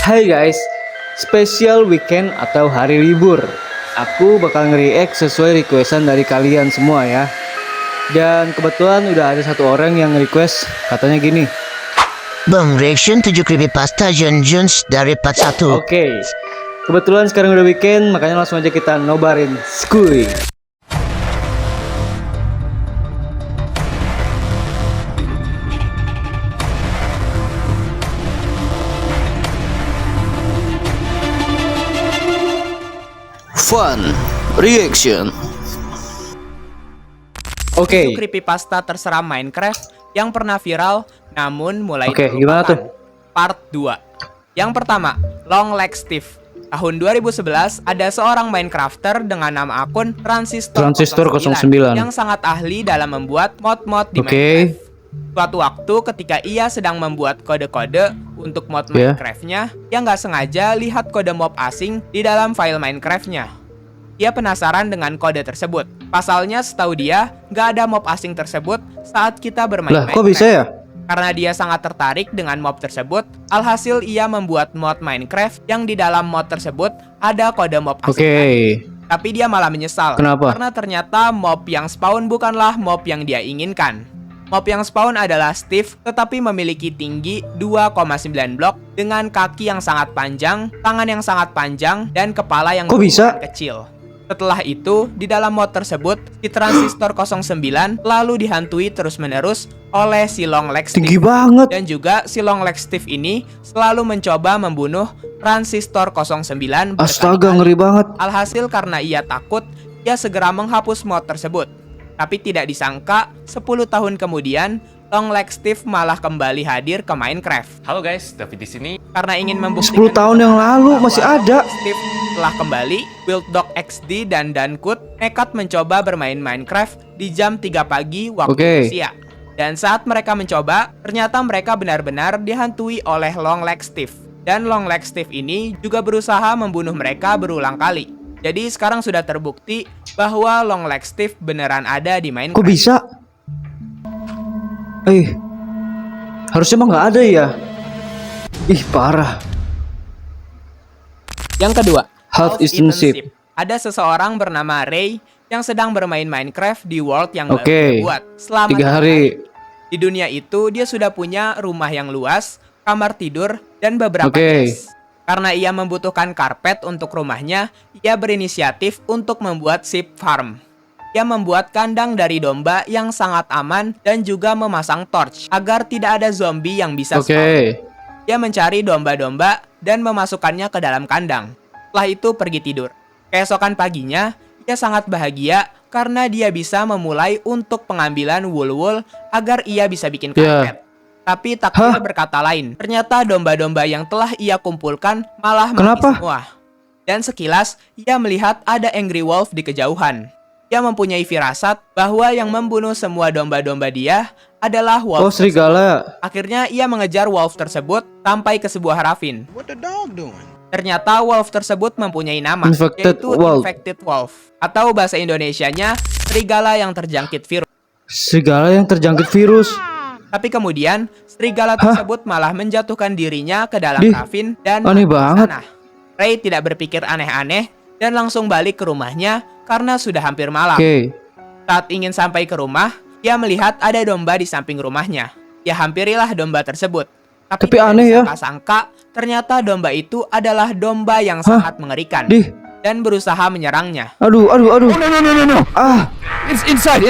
Hai guys, spesial weekend atau hari libur. Aku bakal nge-react sesuai requestan dari kalian semua ya. Dan kebetulan udah ada satu orang yang request, katanya gini. Bang, reaction 7 creepypasta John Jones dari part 1. Oke, kebetulan sekarang udah weekend, makanya langsung aja kita nobarin skuy. Fun Reaction. Oke, Creepypasta terseram Minecraft yang pernah viral namun mulai Oke, gimana tuh? Part 2. Yang pertama, Long Leg Steve. Tahun 2011 ada seorang Minecrafter dengan nama akun Transistor 09 yang sangat ahli dalam membuat mod-mod di Minecraft. Suatu waktu ketika ia sedang membuat kode-kode untuk mod Minecraft-nya, ia nggak sengaja lihat kode mob asing di dalam file Minecraft-nya. Ia penasaran dengan kode tersebut. Pasalnya setahu dia, nggak ada mob asing tersebut saat kita bermain Minecraft. Kok bisa ya? Karena dia sangat tertarik dengan mob tersebut, alhasil ia membuat mod Minecraft yang di dalam mod tersebut ada kode mob asing. Tapi dia malah menyesal. Kenapa? Karena ternyata mob yang spawn bukanlah mob yang dia inginkan. Mob yang spawn adalah Steve, tetapi memiliki tinggi 2,9 blok dengan kaki yang sangat panjang, tangan yang sangat panjang, dan kepala yang kecil. Setelah itu, di dalam mod tersebut, si Transistor 09 lalu dihantui terus-menerus oleh si Long Leg Steve. Tinggi banget. Dan juga si Long Leg Steve ini selalu mencoba membunuh Transistor 09. Astaga, ngeri banget. Alhasil karena ia takut, ia segera menghapus mod tersebut. Tapi tidak disangka, 10 tahun kemudian, Long Leg Steve malah kembali hadir ke Minecraft. Halo guys, David di sini. Karena ingin membuktikan 10 tahun yang lalu masih ada. Steve telah kembali, Builddog XD dan Dankut nekat mencoba bermain Minecraft di jam 3 pagi waktu Rusia. Dan saat mereka mencoba, ternyata mereka benar-benar dihantui oleh Long Leg Steve. Dan Long Leg Steve ini juga berusaha membunuh mereka berulang kali. Jadi sekarang sudah terbukti bahwa Long Leg Steve beneran ada di Minecraft. Kok bisa? Harusnya mah nggak ada ya. Ih, parah. Yang kedua, Half-Eaten Ship. Ada seseorang bernama Ray yang sedang bermain Minecraft di world yang baru dia buat selama 3 hari. Di dunia itu dia sudah punya rumah yang luas, kamar tidur, dan beberapa desk. Karena ia membutuhkan karpet untuk rumahnya, ia berinisiatif untuk membuat sheep farm. Ia membuat kandang dari domba yang sangat aman dan juga memasang torch agar tidak ada zombie yang bisa spawn. Ia mencari domba-domba dan memasukkannya ke dalam kandang. Setelah itu pergi tidur. Keesokan paginya, ia sangat bahagia karena dia bisa memulai untuk pengambilan wool-wool agar ia bisa bikin karpet. Tapi takdirnya berkata lain. Ternyata domba-domba yang telah ia kumpulkan malah mati semua. Dan sekilas, ia melihat ada Angry Wolf di kejauhan. Ia mempunyai firasat bahwa yang membunuh semua domba-domba dia adalah wolf. Serigala. Akhirnya ia mengejar wolf tersebut sampai ke sebuah ravin. Ternyata wolf tersebut mempunyai nama, yaitu Infected Wolf. Atau bahasa Indonesianya, serigala yang terjangkit virus. Serigala yang terjangkit virus. Tapi kemudian, serigala tersebut malah menjatuhkan dirinya ke dalam ravin dan aneh banget. Ray tidak berpikir aneh-aneh dan langsung balik ke rumahnya karena sudah hampir malam. Saat ingin sampai ke rumah, ia melihat ada domba di samping rumahnya. Ia hampirilah domba tersebut. Tapi aneh ya. Sangka ternyata domba itu adalah domba yang sangat mengerikan dan berusaha menyerangnya. Aduh. No. It's inside.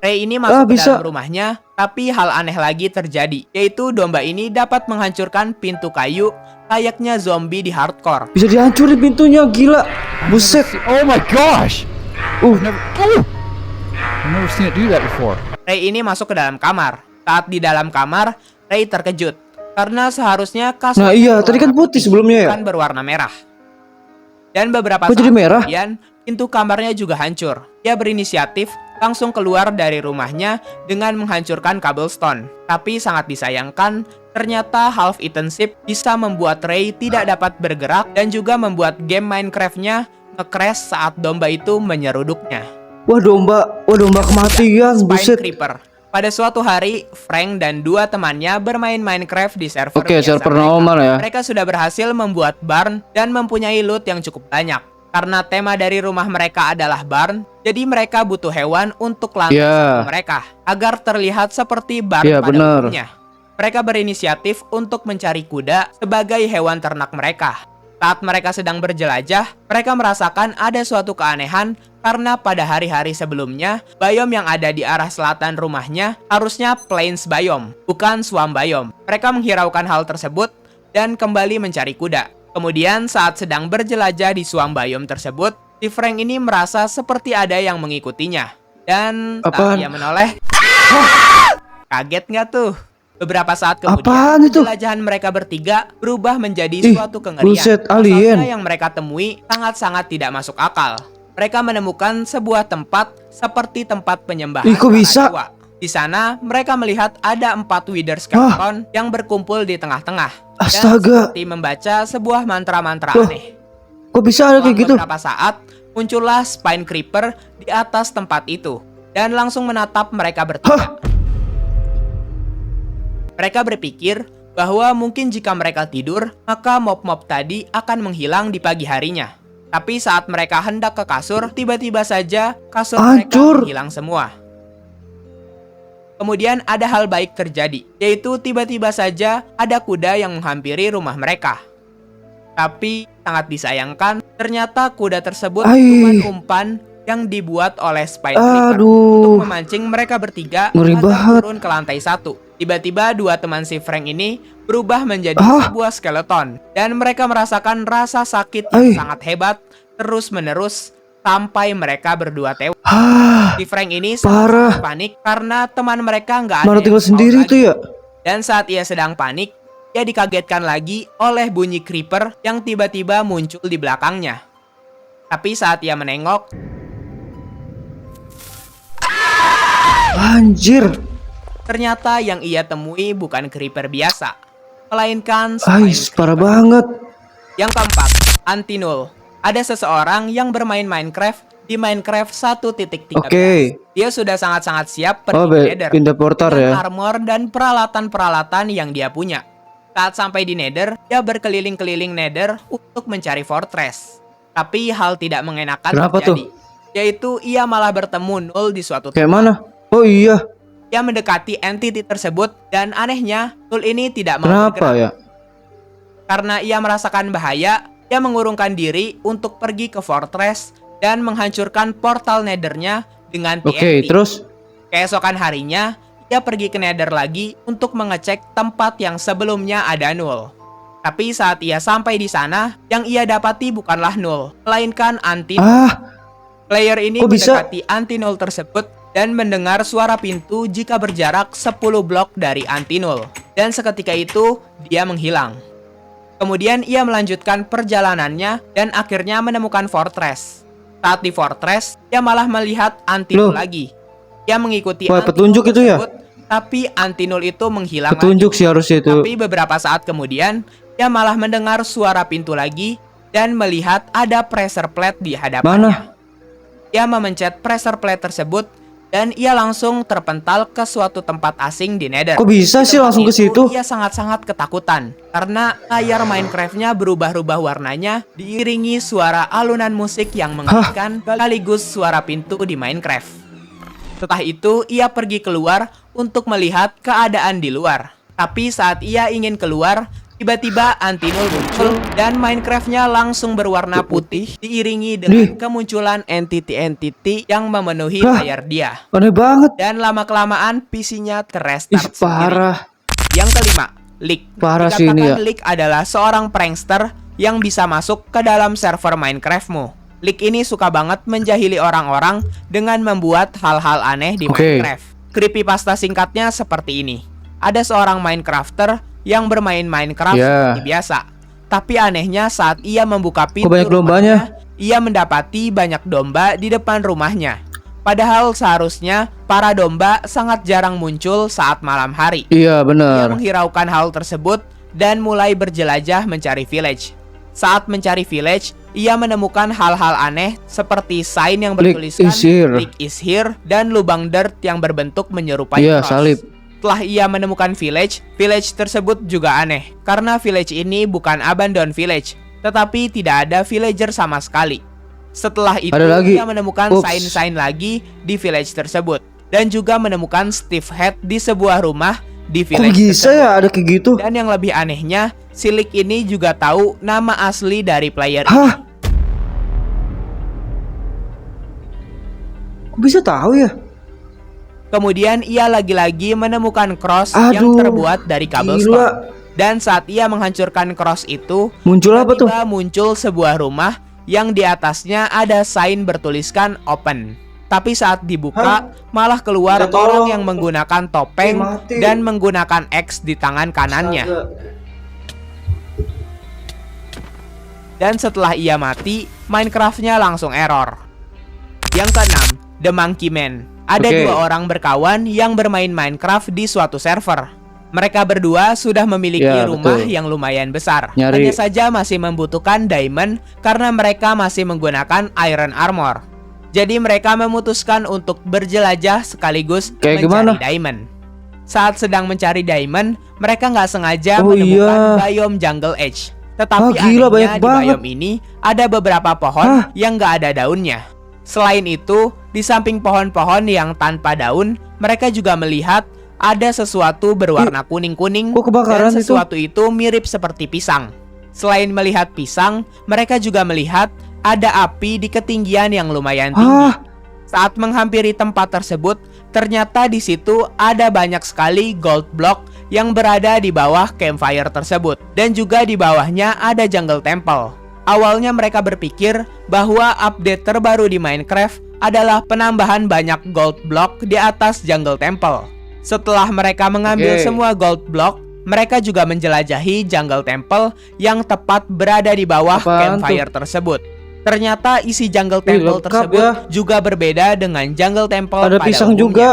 Ray ini masuk ke dalam rumahnya, tapi hal aneh lagi terjadi, yaitu domba ini dapat menghancurkan pintu kayu layaknya zombie di hardcore. Bisa dihancurin pintunya, gila. Buset. Oh my gosh. I've never seen it do that before. Ray ini masuk ke dalam kamar. Saat di dalam kamar, Ray terkejut karena seharusnya kasur tadi kan putih sebelumnya ya. Kan berwarna merah. Dan beberapa saat merah? kemudian, pintu kamarnya juga hancur. Ia berinisiatif langsung keluar dari rumahnya dengan menghancurkan cobblestone. Tapi sangat disayangkan, ternyata Half-Eaten Ship bisa membuat Ray tidak dapat bergerak dan juga membuat game Minecraft-nya nge-crash saat domba itu menyeruduknya. Wah domba kematian, buset. Creeper. Pada suatu hari, Frank dan dua temannya bermain Minecraft di server Oke, biasa server mereka. normal ya. Mereka sudah berhasil membuat barn dan mempunyai loot yang cukup banyak. Karena tema dari rumah mereka adalah barn, jadi mereka butuh hewan untuk lantai Iya. mereka agar terlihat seperti barn Iya, pada bener. umumnya. Mereka berinisiatif untuk mencari kuda sebagai hewan ternak mereka. Saat mereka sedang berjelajah, mereka merasakan ada suatu keanehan karena pada hari-hari sebelumnya, biome yang ada di arah selatan rumahnya harusnya plains biome, bukan swamp biome. Mereka menghiraukan hal tersebut dan kembali mencari kuda. Kemudian saat sedang berjelajah di swamp biome tersebut, si Frank ini merasa seperti ada yang mengikutinya. Dan Apaan? saat ia menoleh, kaget nggak tuh? Beberapa saat kemudian, Apaan itu? penjelajahan mereka bertiga berubah menjadi Ih, suatu kengerian. buset, Pasalnya alien. yang mereka temui sangat-sangat tidak masuk akal. Mereka menemukan sebuah tempat seperti tempat penyembahan Ih, kok para bisa? dewa. Di sana, mereka melihat ada 4 wither skeleton yang berkumpul di tengah-tengah. Dan Astaga. seperti membaca sebuah mantra-mantra Loh, aneh. Kok bisa ada Setelah kayak gitu? beberapa saat, muncullah Spine Creeper di atas tempat itu dan langsung menatap mereka bertiga. Mereka berpikir bahwa mungkin jika mereka tidur, maka mob-mob tadi akan menghilang di pagi harinya. Tapi saat mereka hendak ke kasur, tiba-tiba saja kasur Hancur. mereka menghilang semua. Kemudian ada hal baik terjadi, yaitu tiba-tiba saja ada kuda yang menghampiri rumah mereka. Tapi sangat disayangkan, ternyata kuda tersebut Ai. cuma umpan yang dibuat oleh Spine Creeper Aduh. untuk memancing mereka bertiga Ngeri agar banget. turun ke lantai 1. Tiba-tiba dua teman si Frank ini berubah menjadi Ah. sebuah skeleton dan mereka merasakan rasa sakit Ai. yang sangat hebat terus-menerus sampai mereka berdua tewas. Hah, Si Frank ini Parah. sangat panik karena teman mereka nggak ada mana yang tinggal tahu sendiri lagi. tuh ya? Dan saat ia sedang panik, ia dikagetkan lagi oleh bunyi creeper yang tiba-tiba muncul di belakangnya. Tapi saat ia menengok, Anjir. ternyata yang ia temui bukan creeper biasa, melainkan Spine Ais, parah Creeper. banget. Yang keempat, Anti-Null. Ada seseorang yang bermain Minecraft di Minecraft 1.13. Oke. Dia sudah sangat-sangat siap pergi Oh, ke Nether pindah portal dengan ya. armor dan peralatan-peralatan yang dia punya. Saat sampai di Nether, dia berkeliling-keliling Nether untuk mencari fortress. Tapi hal tidak mengenakan Kenapa terjadi, yaitu ia malah bertemu Null di suatu Kayak mana? Oh iya. Ia mendekati entity tersebut dan anehnya Null ini tidak mau Kenapa bergerak. ya? Karena ia merasakan bahaya, ia mengurungkan diri untuk pergi ke fortress dan menghancurkan portal Nethernya dengan TNT. Oke, terus? Keesokan harinya, ia pergi ke Nether lagi untuk mengecek tempat yang sebelumnya ada Null. Tapi saat ia sampai di sana, yang ia dapati bukanlah Null, melainkan Anti-Null. Ah, Player ini kok bisa? mendekati Anti-Null tersebut dan mendengar suara pintu jika berjarak 10 blok dari Anti-Null. Dan seketika itu, dia menghilang. Kemudian ia melanjutkan perjalanannya dan akhirnya menemukan fortress. Saat di fortress, ia malah melihat Anti-Null Loh. lagi. Ia mengikuti Wah, Anti-Null petunjuk itu ya? tersebut, tapi Anti-Null itu menghilang petunjuk lagi. sih harusnya itu. Tapi beberapa saat kemudian, ia malah mendengar suara pintu lagi dan melihat ada pressure plate di hadapannya. Mana? Ia memencet pressure plate tersebut dan ia langsung terpental ke suatu tempat asing di Nether. Kok bisa Di sih tempat langsung ke itu, situ? Ia sangat-sangat ketakutan karena layar Minecraft-nya berubah-ubah warnanya diiringi suara alunan musik yang mengerikan sekaligus suara pintu di Minecraft. Setelah itu, ia pergi keluar untuk melihat keadaan di luar. Tapi saat ia ingin keluar, tiba-tiba Anti-Null muncul dan Minecraft-nya langsung berwarna putih diiringi dengan kemunculan entity-entity yang memenuhi Hah? layar dia. Aneh banget. Dan lama-kelamaan PC-nya Ih, terrestart sendiri. parah. Yang kelima, Leak. Parah sih ini ya. Leak adalah seorang prankster yang bisa masuk ke dalam server Minecraft-mu. Leak ini suka banget menjahili orang-orang dengan membuat hal-hal aneh di Oke. Minecraft. Creepypasta singkatnya seperti ini. Ada seorang Minecrafter yang bermain Minecraft Ya. seperti biasa. Tapi anehnya saat ia membuka pintu banyak dombanya? rumahnya, ia mendapati banyak domba di depan rumahnya. Padahal seharusnya para domba sangat jarang muncul saat malam hari. Iya, Ia benar. menghiraukan hal tersebut dan mulai berjelajah mencari village. Saat mencari village, ia menemukan hal-hal aneh seperti sign yang Leak bertuliskan is here. "Leak is here" dan lubang dirt yang berbentuk menyerupai Iya, cross. salib. Setelah ia menemukan village tersebut juga aneh karena village ini bukan abandoned village, tetapi tidak ada villager sama sekali. Setelah itu Ada lagi. ia menemukan Ups. sign-sign lagi di village tersebut dan juga menemukan Steve Head di sebuah rumah di Kok village bisa tersebut. ya ada kayak gitu? Dan yang lebih anehnya, si Leak ini juga tahu nama asli dari player ini. Hah? Kok bisa tahu ya? Kemudian ia lagi-lagi menemukan cross yang Aduh, terbuat dari cobblestone. gila. Dan saat ia menghancurkan cross itu, Muncul apa tuh? tiba-tiba muncul sebuah rumah yang di atasnya ada sign bertuliskan open. Tapi saat dibuka, malah keluar Minta orang tolong. yang menggunakan topeng Mati. dan menggunakan X di tangan kanannya. Dan setelah ia mati, Minecraft-nya langsung error. Yang keenam, The Monkey Man. Ada Oke. dua orang berkawan yang bermain Minecraft di suatu server. Mereka berdua sudah memiliki Ya, rumah betul. yang lumayan besar. Nyari. Hanya saja masih membutuhkan diamond karena mereka masih menggunakan iron armor. Jadi mereka memutuskan untuk berjelajah sekaligus Kayak mencari gimana? diamond. Saat sedang mencari diamond, mereka nggak sengaja Oh, menemukan iya. biome Jungle Edge. Tetapi Ah, gila, anehnya banyak di banget. biome ini ada beberapa pohon Hah? yang nggak ada daunnya. Selain itu, di samping pohon-pohon yang tanpa daun, mereka juga melihat ada sesuatu berwarna kuning-kuning Kok kebakaran dan itu? sesuatu itu mirip seperti pisang. Selain melihat pisang, mereka juga melihat ada api di ketinggian yang lumayan tinggi. Hah? Saat menghampiri tempat tersebut, ternyata di situ ada banyak sekali gold block yang berada di bawah campfire tersebut. Dan juga di bawahnya ada jungle temple. Awalnya mereka berpikir bahwa update terbaru di Minecraft adalah penambahan banyak gold block di atas jungle temple. Setelah mereka mengambil Oke. semua gold block, mereka juga menjelajahi jungle temple yang tepat berada di bawah Apaan campfire tersebut. Ternyata isi jungle Wih, temple lengkap tersebut ya. juga berbeda dengan jungle temple Ada pada pisang umumnya. juga.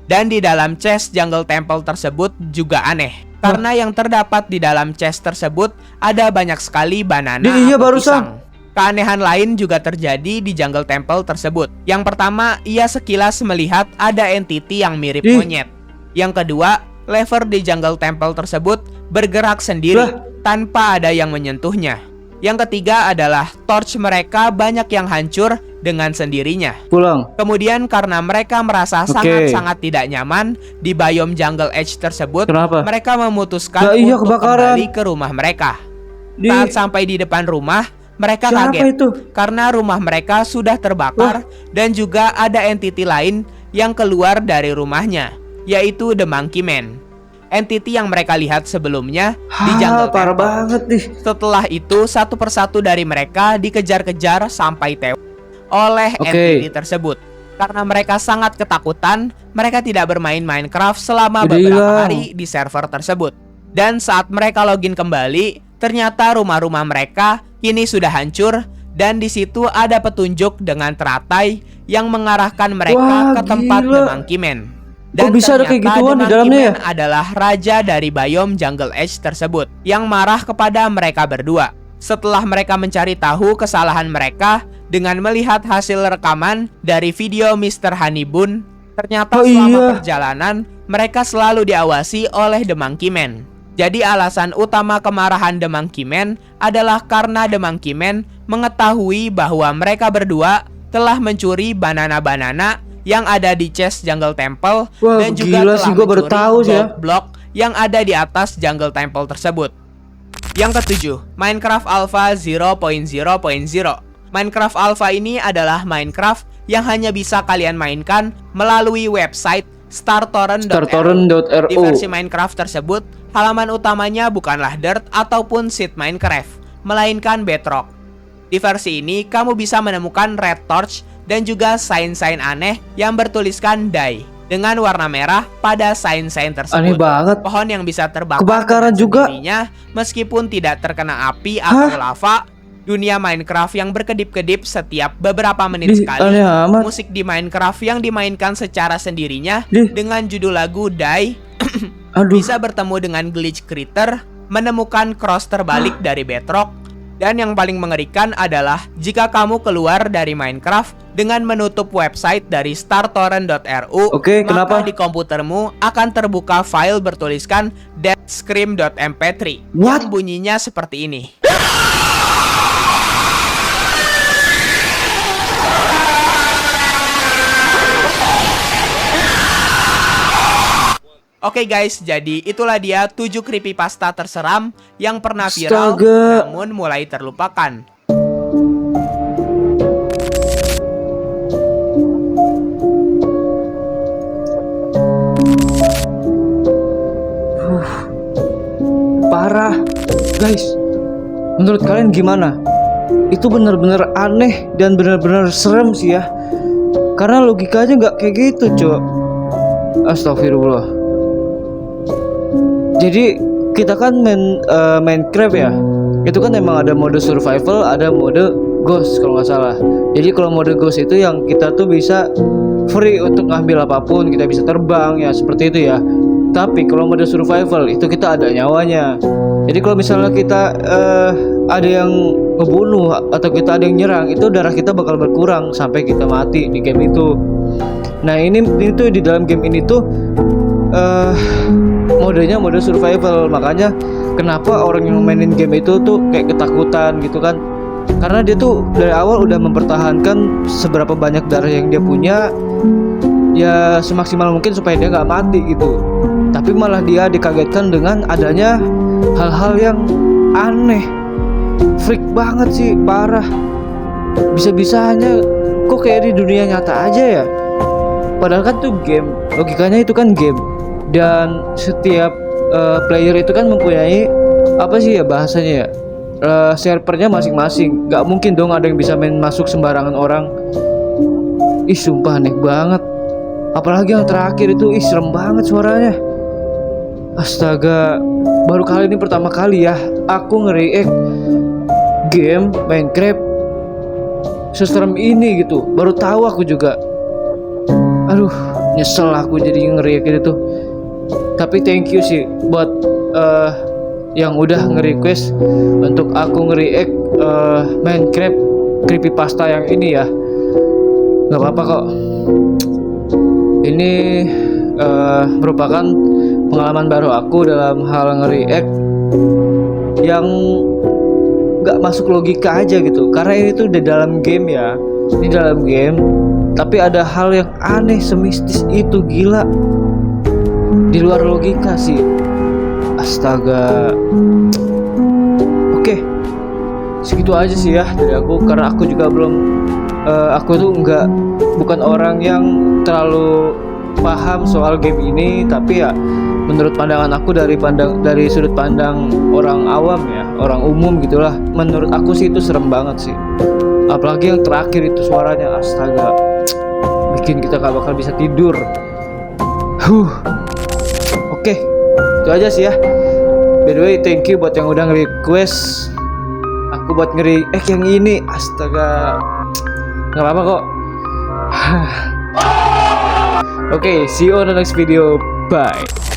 Dan di dalam chest jungle temple tersebut juga aneh. Karena yang terdapat di dalam chest tersebut ada banyak sekali banana Iya, atau barusan. pisang. Keanehan lain juga terjadi di jungle temple tersebut. Yang pertama, ia sekilas melihat ada entity yang mirip Ih. monyet. Yang kedua, lever di jungle temple tersebut bergerak sendiri Lah. tanpa ada yang menyentuhnya. Yang ketiga adalah torch mereka banyak yang hancur dengan sendirinya. Pulang. Kemudian karena mereka merasa Oke. sangat-sangat tidak nyaman di biome Jungle Edge tersebut, Kenapa? mereka memutuskan Lah iya, untuk kebakaran. kembali ke rumah mereka. Di Saat sampai di depan rumah, mereka Siapa kaget itu? karena rumah mereka sudah terbakar dan juga ada entiti lain yang keluar dari rumahnya, yaitu The Monkey Man. Entiti yang mereka lihat sebelumnya di Jungle parah Temple. banget nih. Setelah itu, satu persatu dari mereka dikejar-kejar sampai tewas oleh Oke. entiti tersebut. Karena mereka sangat ketakutan, mereka tidak bermain Minecraft selama Udah beberapa hilang. hari di server tersebut. Dan saat mereka login kembali, ternyata rumah-rumah mereka kini sudah hancur dan di situ ada petunjuk dengan teratai yang mengarahkan mereka Wah, ke tempat gila. The Monkey Man. Kok bisa ada kayak ternyata gituan The di Monkey dalamnya ya? Man adalah raja dari biome Jungle Edge tersebut yang marah kepada mereka berdua. Setelah mereka mencari tahu kesalahan mereka dengan melihat hasil rekaman dari video Mr. Honeyboon, ternyata Oh, selama iya. perjalanan mereka selalu diawasi oleh The Monkey Man. Jadi alasan utama kemarahan The Monkey Man adalah karena The Monkey Man mengetahui bahwa mereka berdua telah mencuri banana-banana yang ada di chest Jungle Temple. Wah, Dan juga gila telah sih, gua baru mencuri tahu sih ya. gold block yang ada di atas Jungle Temple tersebut. Yang ketujuh, Minecraft Alpha 0.0.0. Minecraft Alpha ini adalah Minecraft yang hanya bisa kalian mainkan melalui website startorrent.ru. Startorrent.ru. Di versi Minecraft tersebut, halaman utamanya bukanlah dirt ataupun seed Minecraft, melainkan bedrock. Di versi ini, kamu bisa menemukan red torch dan juga sign-sign aneh yang bertuliskan die dengan warna merah pada sign-sign tersebut. Aneh banget. Pohon yang bisa terbakar Kebakaran dengan juga. sendirinya, meskipun tidak terkena api atau lava. Dunia Minecraft yang berkedip-kedip setiap beberapa menit Di, sekali. aneh amat. Musik di Minecraft yang dimainkan secara sendirinya Di. dengan judul lagu Die. Aduh. Bisa bertemu dengan glitch critter, menemukan cross terbalik dari bedrock, Dan yang paling mengerikan adalah jika kamu keluar dari Minecraft dengan menutup website dari startorrent.ru, Oke, kenapa? maka di komputermu akan terbuka file bertuliskan deathscream.mp3 What? yang bunyinya seperti ini. Oke guys, jadi itulah dia 7 creepypasta terseram yang pernah viral Astaga. namun mulai terlupakan. Parah. Guys, menurut kalian gimana? Itu bener-bener aneh dan bener-bener serem sih ya. Karena logikanya nggak kayak gitu, Cok. Astagfirullah. Jadi kita kan main Minecraft ya. Itu kan emang ada mode survival, ada mode ghost kalau nggak salah. Jadi kalau mode ghost itu yang kita tuh bisa free untuk ngambil apapun, kita bisa terbang ya seperti itu ya. Tapi kalau mode survival itu kita ada nyawanya. Jadi kalau misalnya kita ada yang ngebunuh atau kita ada yang nyerang, itu darah kita bakal berkurang sampai kita mati di game itu. Nah ini tuh di dalam game ini tuh modenya mode survival. Makanya kenapa orang yang mainin game itu tuh kayak ketakutan gitu kan, karena dia tuh dari awal udah mempertahankan seberapa banyak darah yang dia punya ya semaksimal mungkin supaya dia nggak mati gitu. Tapi malah dia dikagetkan dengan adanya hal-hal yang aneh, freak banget sih, parah. Bisa-bisanya kok kayak di dunia nyata aja ya. Padahal kan tuh game, logikanya itu kan game. Dan setiap player itu kan mempunyai apa sih ya bahasanya ya, servernya masing-masing. Gak mungkin dong ada yang bisa main masuk sembarangan orang. Ih sumpah aneh banget. Apalagi yang terakhir itu, ih serem banget suaranya. Astaga, baru kali ini pertama kali ya aku nge-react game Minecraft seserem ini gitu. Baru tahu aku juga. Aduh, nyesel aku jadi nge-react itu. Tapi thank you sih buat yang udah nge-request untuk aku nge-react Minecraft creepypasta yang ini ya. Gak apa-apa kok. Ini merupakan pengalaman baru aku dalam hal nge-react yang gak masuk logika aja gitu. Karena ini tuh di dalam game ya, ini dalam game, tapi ada hal yang aneh semistis itu, gila, di luar logika sih. Astaga. Oke, segitu aja sih ya dari aku, karena aku juga belum aku tuh bukan orang yang terlalu paham soal game ini. Tapi ya menurut pandangan aku dari sudut pandang orang awam ya, orang umum gitulah, menurut aku sih itu serem banget sih. Apalagi yang terakhir itu suaranya, astaga, bikin kita gak bakal bisa tidur. Oke, itu aja sih ya. By the way, thank you buat yang udah nge-request aku buat nge-react yang ini. Astaga, gak apa-apa kok. Oke, see you on the next video. Bye.